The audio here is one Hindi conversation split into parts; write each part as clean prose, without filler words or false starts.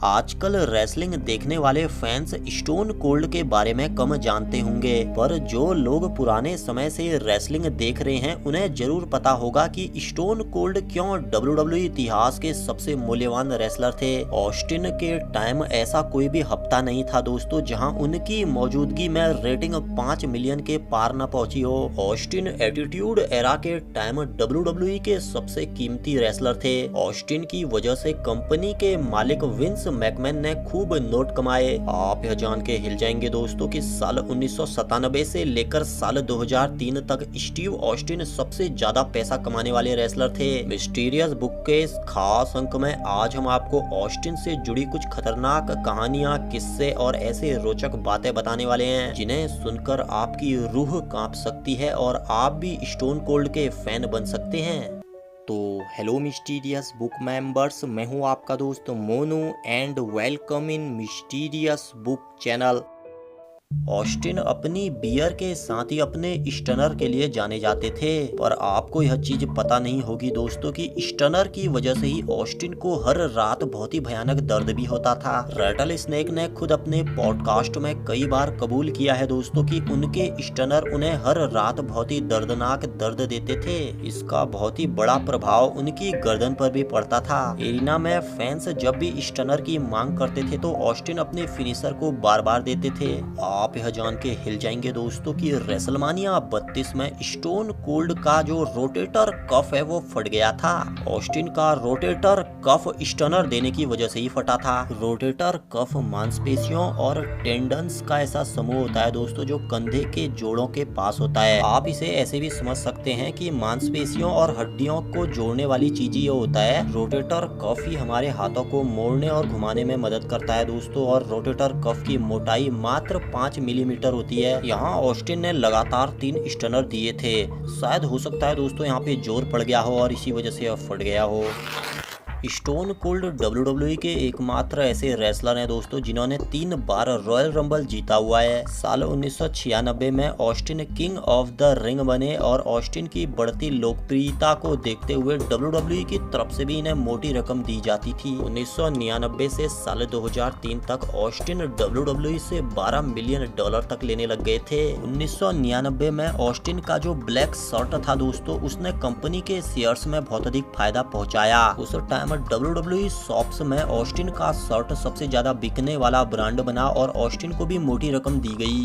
आजकल रेसलिंग देखने वाले फैंस स्टोन कोल्ड के बारे में कम जानते होंगे, पर जो लोग पुराने समय से रेसलिंग देख रहे हैं उन्हें जरूर पता होगा कि स्टोन कोल्ड क्यों WWE इतिहास के सबसे मूल्यवान रेसलर थे। ऑस्टिन के टाइम ऐसा कोई भी हफ्ता नहीं था दोस्तों जहां उनकी मौजूदगी में रेटिंग 5 मिलियन के पार न पहुंची हो। ऑस्टिन एटीट्यूड एरा के टाइम WWE के सबसे कीमती रेसलर थे। ऑस्टिन की वजह से कंपनी के मालिक विंस मैकमैन ने खूब नोट कमाए। आप यह जान के हिल जाएंगे दोस्तों कि साल 1997 से लेकर साल 2003 तक स्टीव ऑस्टिन सबसे ज्यादा पैसा कमाने वाले रेसलर थे। मिस्टीरियस बुक के इस खास अंक में आज हम आपको ऑस्टिन से जुड़ी कुछ खतरनाक कहानियां, किस्से और ऐसे रोचक बातें बताने वाले हैं जिन्हें सुनकर आपकी रूह कांप सकती है और आप भी स्टोन कोल्ड के फैन बन सकते हैं। तो हेलो मिस्टीरियस बुक मेंबर्स, मैं हूं आपका दोस्त Monu and welcome in mysterious book channel. Austin अपनी बियर के साथ ही अपने स्टनर के लिए जाने जाते थे, पर आपको यह चीज पता नहीं होगी दोस्तों कि स्टनर की वजह से ही ऑस्टिन को हर रात बहुत ही भयानक दर्द भी होता था। रेटल स्नेक ने खुद अपने पॉडकास्ट में कई बार कबूल किया है दोस्तों कि उनके स्टनर उन्हें हर रात बहुत ही दर्दनाक दर्द देते थे। इसका बहुत ही बड़ा प्रभाव उनकी गर्दन पर भी पड़ता था। एरिना में फैंस जब भी स्टनर की मांग करते थे तो ऑस्टिन अपने फिनिशर को बार बार देते थे। आप यह जान के हिल जाएंगे दोस्तों कि रेसलमानिया 32 में स्टोन कोल्ड का जो रोटेटर कफ है वो फट गया था। ऑस्टिन का रोटेटर कफ स्टनर देने की वजह से ही फटा था। रोटेटर कफ मांसपेशियों और टेंडन्स का ऐसा समूह होता है दोस्तों जो कंधे के जोड़ों के पास होता है। आप इसे ऐसे भी समझ सकते हैं कि मांसपेशियों और हड्डियों को जोड़ने वाली चीज ये होता है। रोटेटर कफ ही हमारे हाथों को मोड़ने और घुमाने में मदद करता है दोस्तों, और रोटेटर कफ की मोटाई मात्र 5 मिलीमीटर होती है। यहाँ ऑस्टिन ने लगातार 3 स्टनर दिए थे। शायद हो सकता है दोस्तों यहाँ पे जोर पड़ गया हो और इसी वजह से यह फट गया हो। स्टोन कोल्ड WWE के एकमात्र ऐसे रेसलर हैं दोस्तों जिन्होंने 3 बार रॉयल रंबल जीता हुआ है। साल 1996 में Austin king of the ring बने और ऑस्टिन की बढ़ती लोकप्रियता को देखते हुए WWE की तरफ से भी इन्हें मोटी रकम दी जाती थी। 1999 से साल 2003 तक ऑस्टिन WWE से $12 मिलियन तक लेने लग गए थे। 1999 में ऑस्टिन का जो ब्लैक शर्ट था दोस्तों उसने कंपनी के शेयर्स में बहुत अधिक फायदा पहुंचाया। उस टाइम WWE शॉप्स में ऑस्टिन का शर्ट सबसे ज्यादा बिकने वाला ब्रांड बना और ऑस्टिन को भी मोटी रकम दी गई।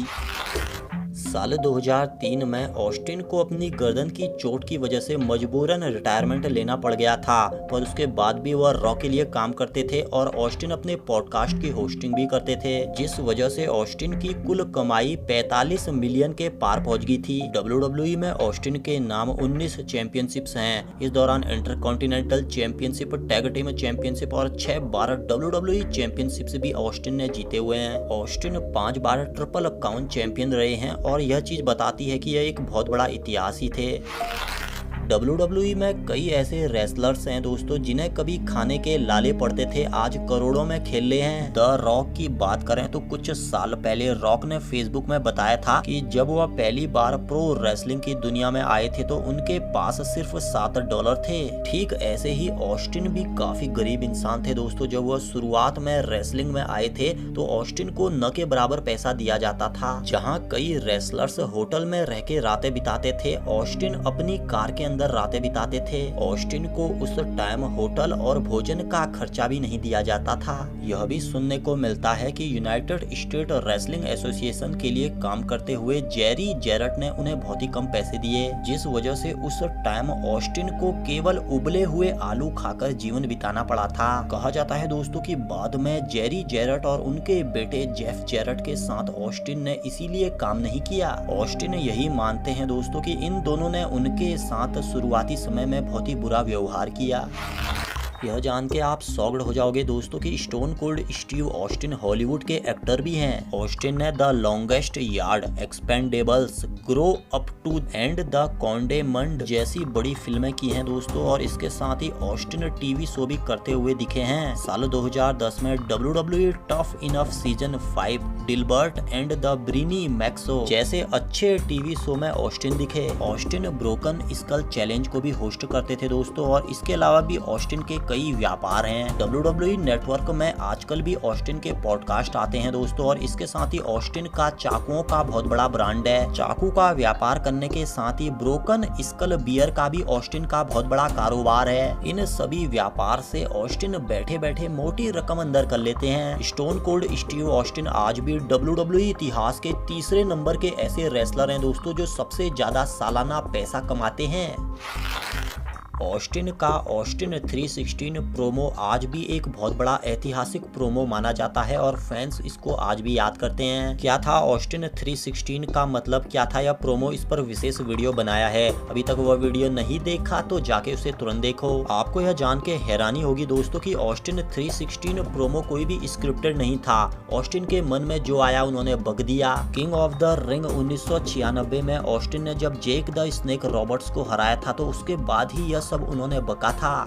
साल 2003 में ऑस्टिन को अपनी गर्दन की चोट की वजह से मजबूरन रिटायरमेंट लेना पड़ गया था, पर उसके बाद भी वह रॉ के लिए काम करते थे और ऑस्टिन अपने पॉडकास्ट की होस्टिंग भी करते थे, जिस वजह से ऑस्टिन की कुल कमाई 45 मिलियन के पार पहुंच गई थी। WWE में ऑस्टिन के नाम 19 चैंपियनशिप्स हैं। इस दौरान intercontinental championship, tag team championship और 6 बार WWE चैंपियनशिप्स भी ऑस्टिन ने जीते हुए हैं। ऑस्टिन 5 बार ट्रिपल काउंट चैंपियन रहे हैं और यह चीज बताती है कि यह एक बहुत बड़ा इतिहास ही थे। WWE में कई ऐसे रेसलर्स हैं दोस्तों जिन्हें कभी खाने के लाले पड़ते थे, आज करोड़ों में खेल रहे हैं। द रॉक की बात करें तो कुछ साल पहले रॉक ने फेसबुक में बताया था कि जब वह पहली बार प्रो रेसलिंग की दुनिया में आए थे तो उनके पास सिर्फ $7 थे। ठीक ऐसे ही ऑस्टिन भी काफी गरीब इंसान थे दोस्तों। जब वह शुरुआत में रेसलिंग में आए थे तो ऑस्टिन को न के बराबर पैसा दिया जाता था। जहाँ कई रेसलर्स होटल में रह के रातें बिताते थे, ऑस्टिन अपनी कार के अंदर रातें बिताते थे। ऑस्टिन को उस टाइम होटल और भोजन का खर्चा भी नहीं दिया जाता था। यह भी सुनने को मिलता है कि यूनाइटेड स्टेट रेसलिंग एसोसिएशन के लिए काम करते हुए जेरी जेरट ने उन्हें बहुत ही कम पैसे दिए, जिस वजह से उस टाइम ऑस्टिन को केवल उबले हुए आलू खाकर जीवन बिताना पड़ा था। कहा जाता है दोस्तों कि बाद में जेरी जेरट और उनके बेटे जेफ जेरट के साथ ऑस्टिन ने इसीलिए काम नहीं किया। ऑस्टिन यही मानते हैं दोस्तों कि इन दोनों ने उनके साथ शुरुआती समय में बहुत ही बुरा व्यवहार किया। यह जान के आप शॉक्ड हो जाओगे दोस्तों कि stone cold Steve Austin Hollywood के एक्टर भी हैं। ऑस्टिन ने the longest yard, expendables, grow up two and the condemned जैसी बड़ी फिल्में की हैं दोस्तों, और इसके साथ ही ऑस्टिन टीवी शो भी करते हुए दिखे हैं। साल 2010 में WWE tough enough season 5, Dilbert and the brainy macho जैसे अच्छे टीवी शो में ऑस्टिन दिखे। ऑस्टिन ब्रोकन स्कल चैलेंज को भी होस्ट करते थे दोस्तों, और इसके अलावा भी ऑस्टिन के कई व्यापार हैं। WWE नेटवर्क में आजकल भी ऑस्टिन के पॉडकास्ट आते हैं दोस्तों, और इसके साथ ही ऑस्टिन का चाकुओं का बहुत बड़ा ब्रांड है। चाकू का व्यापार करने के साथ ही ब्रोकन स्कल बियर का भी ऑस्टिन का बहुत बड़ा कारोबार है। इन सभी व्यापार से ऑस्टिन बैठे बैठे मोटी रकम अंदर कर लेते हैं। स्टोन कोल्ड स्टीव ऑस्टिन आज भी WWE इतिहास के तीसरे नंबर के ऐसे रेसलर हैं दोस्तों जो सबसे ज्यादा सालाना पैसा कमाते हैं। ऑस्टिन का ऑस्टिन 316 प्रोमो आज भी एक बहुत बड़ा ऐतिहासिक प्रोमो माना जाता है और फैंस इसको आज भी याद करते हैं। क्या था ऑस्टिन 316 का मतलब क्या था यह प्रोमो, इस पर विशेष वीडियो बनाया है। अभी तक वह वीडियो नहीं देखा तो जाके उसे तुरंत देखो। आपको यह जान के हैरानी होगी दोस्तों कि ऑस्टिन 316 प्रोमो कोई भी स्क्रिप्टेड नहीं था। ऑस्टिन के मन में जो आया उन्होंने बक दिया। किंग ऑफ द रिंग 1996 में ऑस्टिन ने जब जेक द स्नेक रॉबर्ट्स को हराया था तो उसके बाद ही यह सब उन्होंने बका था।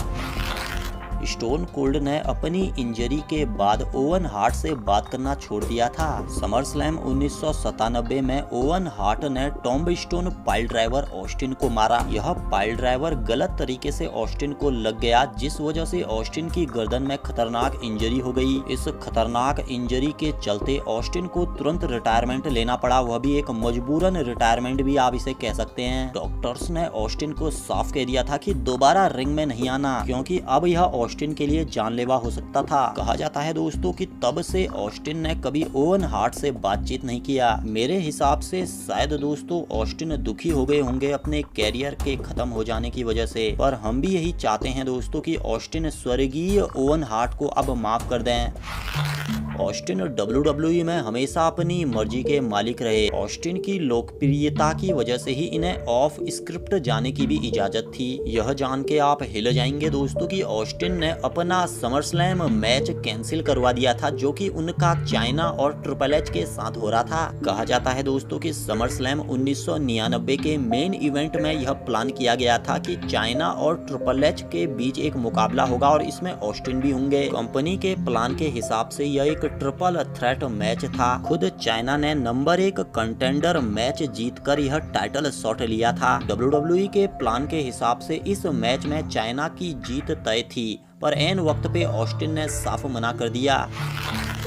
स्टोन कोल्ड ने अपनी इंजरी के बाद ओवन हार्ट से बात करना छोड़ दिया था। समर स्लैम 1997 में ओवन हार्ट ने tomb stone pile driver Austin को मारा। यह पाइल ड्राइवर गलत तरीके से ऑस्टिन को लग गया, जिस वजह से ऑस्टिन की गर्दन में खतरनाक इंजरी हो गई। इस खतरनाक इंजरी के चलते ऑस्टिन को तुरंत रिटायरमेंट लेना पड़ा, वह भी एक मजबूरन रिटायरमेंट भी आप इसे कह सकते हैं। डॉक्टर्स ने ऑस्टिन को साफ कह दिया था कि दोबारा रिंग में नहीं आना, क्योंकि अब यह ऑस्टिन के लिए जानलेवा हो सकता था। कहा जाता है दोस्तों कि तब से ऑस्टिन ने कभी ओवन हार्ट से बातचीत नहीं किया। मेरे हिसाब से शायद दोस्तों ऑस्टिन दुखी हो गए होंगे अपने कैरियर के खत्म हो जाने की वजह से, पर हम भी यही चाहते हैं दोस्तों कि ऑस्टिन स्वर्गीय ओवन हार्ट को अब माफ कर दें। ऑस्टिन WWE में हमेशा अपनी मर्जी के मालिक रहे। ऑस्टिन की लोकप्रियता की वजह से ही इन्हें ऑफ स्क्रिप्ट जाने की भी इजाजत थी। यह जान के आप हिल जाएंगे दोस्तों कि ऑस्टिन ने अपना समर स्लैम मैच कैंसिल करवा दिया था, जो कि उनका चाइना और ट्रिपल एच के साथ हो रहा था। कहा जाता है दोस्तों कि समर स्लैम 1999 के मेन इवेंट में यह प्लान किया गया था कि चाइना और ट्रिपल एच के बीच एक मुकाबला होगा और इसमें ऑस्टिन भी होंगे। कंपनी के प्लान के हिसाब से यह एक ट्रिपल थ्रेट मैच था। खुद चाइना ने नंबर 1 कंटेंडर मैच जीतकर यह टाइटल शॉट लिया था। WWE के प्लान के हिसाब से इस मैच में चाइना की जीत तय थी, पर ऐन वक्त पे ऑस्टिन ने साफ मना कर दिया।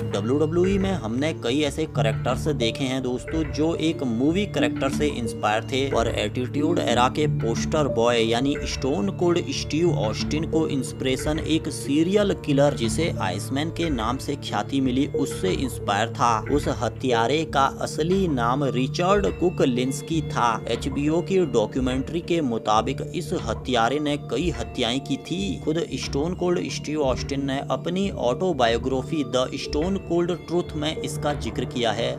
WWE में हमने कई ऐसे कैरेक्टर्स देखे हैं दोस्तों जो एक मूवी कैरेक्टर से इंस्पायर थे, पर एटीट्यूड एरा के पोस्टर बॉय यानी स्टोन कोल्ड स्टीव ऑस्टिन को इंस्पिरेशन एक सीरियल किलर जिसे आइसमैन के नाम से ख्याति मिली उससे इंस्पायर था। उस हत्यारे का असली नाम रिचर्ड कुक लिंस्की था। HBO की डॉक्यूमेंट्री के मुताबिक इस हत्यारे ने कई हत्याएं की थी। खुद स्टोन कोल्ड स्टीव ऑस्टिन ने अपनी autobiography the stone cold truth में इसका जिक्र किया है।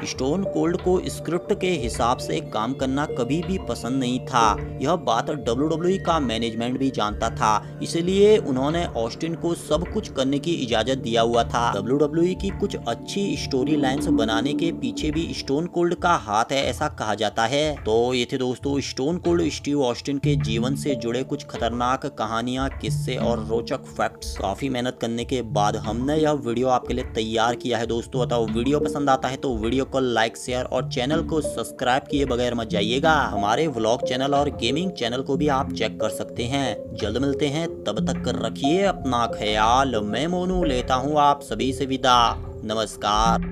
स्टोन कोल्ड को स्क्रिप्ट के हिसाब से काम करना कभी भी पसंद नहीं था। यह बात WWE का मैनेजमेंट भी जानता था, इसलिए उन्होंने ऑस्टिन को सब कुछ करने की इजाजत दिया हुआ था। WWE की कुछ अच्छी स्टोरी लाइन्स बनाने के पीछे भी स्टोन कोल्ड का हाथ है, ऐसा कहा जाता है। तो ये थे दोस्तों स्टोन कोल्ड स्टीव ऑस्टिन के जीवन से जुड़े कुछ खतरनाक कहानियां, किस्से और रोचक फैक्ट्स। काफी मेहनत करने के बाद हमने यह वीडियो आपके लिए तैयार किया है दोस्तों। तो वीडियो पसंद आता है तो वीडियो को लाइक, शेयर और चैनल को सब्सक्राइब किए बगैर मत जाइएगा। हमारे व्लॉग चैनल और गेमिंग चैनल को भी आप चेक कर सकते हैं। जल्द मिलते हैं, तब तक रखिए अपना ख्याल। मैं मोनू लेता हूँ आप सभी से विदा। नमस्कार।